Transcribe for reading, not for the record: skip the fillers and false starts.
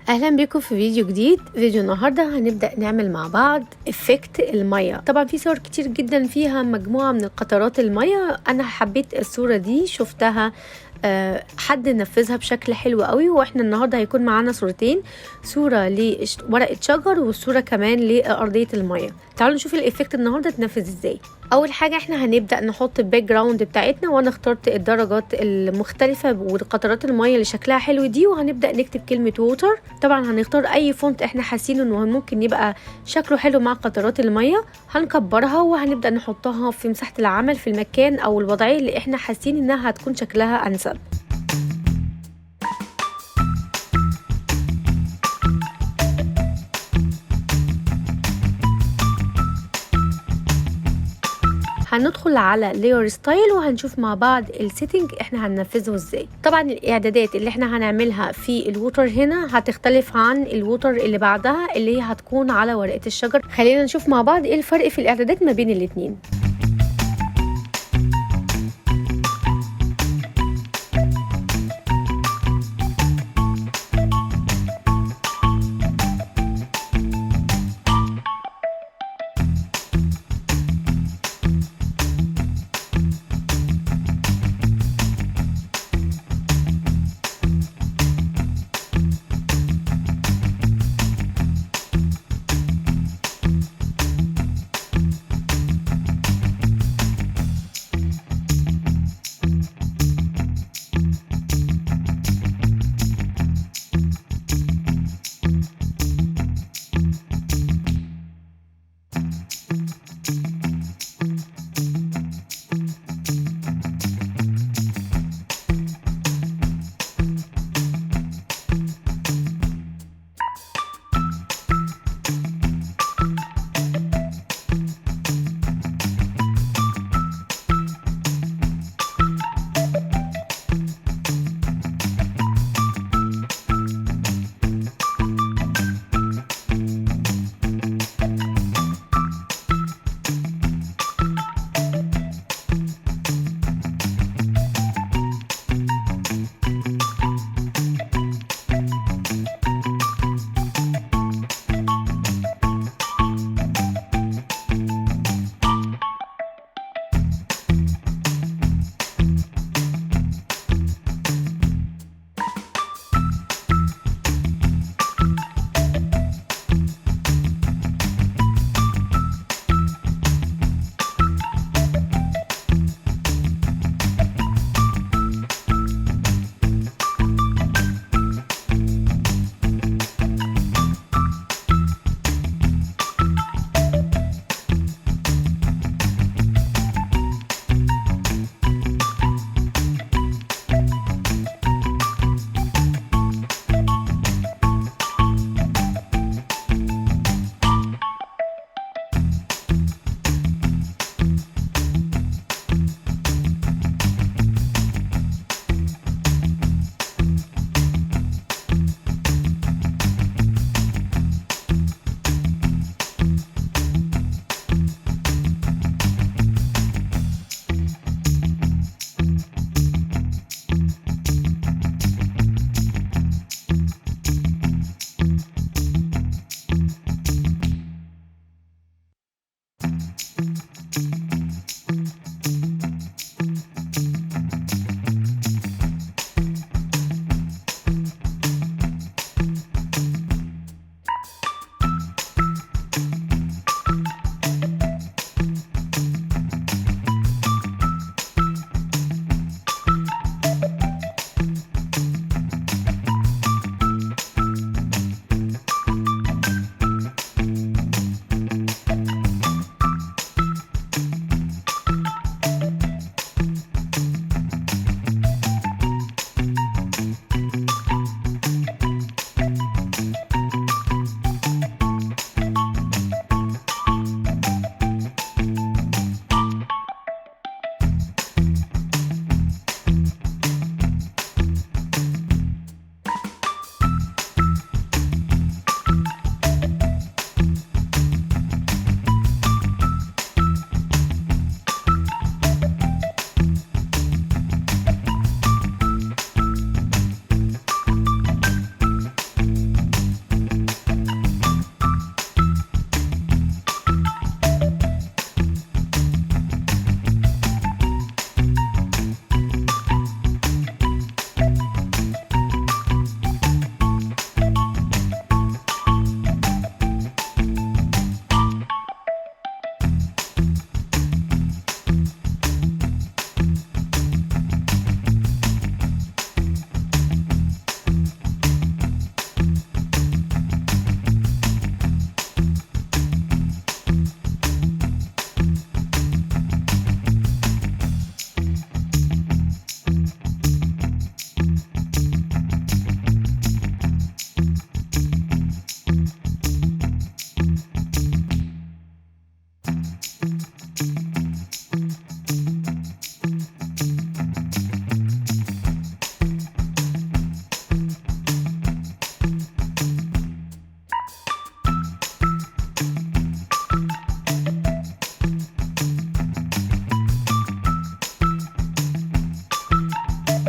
اهلا بكم في فيديو جديد. فيديو النهارده هنبدا نعمل مع بعض افكت الميه. طبعا في صور كتير جدا فيها مجموعه من قطرات الميه. انا حبيت الصوره دي، شفتها حد نفذها بشكل حلو قوي، واحنا النهارده هيكون معانا صورتين، صوره لورقه شجر وصوره كمان لارضيه الميه. تعالوا نشوف الافكت النهارده اتنفذ ازاي. اول حاجه احنا هنبدا نحط الباك جراوند بتاعتنا، وانا اخترت الدرجات المختلفه وقطرات الميه اللي شكلها حلو دي، وهنبدا نكتب كلمه ووتر. طبعا هنختار اي فونت احنا حاسين انه ممكن يبقى شكله حلو مع قطرات الميه، هنكبرها وهنبدا نحطها في مساحه العمل في المكان او الوضعيه اللي احنا حاسين انها هتكون شكلها انسب. هندخل على لاير ستايل وهنشوف مع بعض السيتنج احنا هننفذه ازاي. طبعا الاعدادات اللي احنا هنعملها في الووتر هنا هتختلف عن الووتر اللي بعدها اللي هي هتكون على ورقة الشجر. خلينا نشوف مع بعض ايه الفرق في الاعدادات ما بين الاتنين.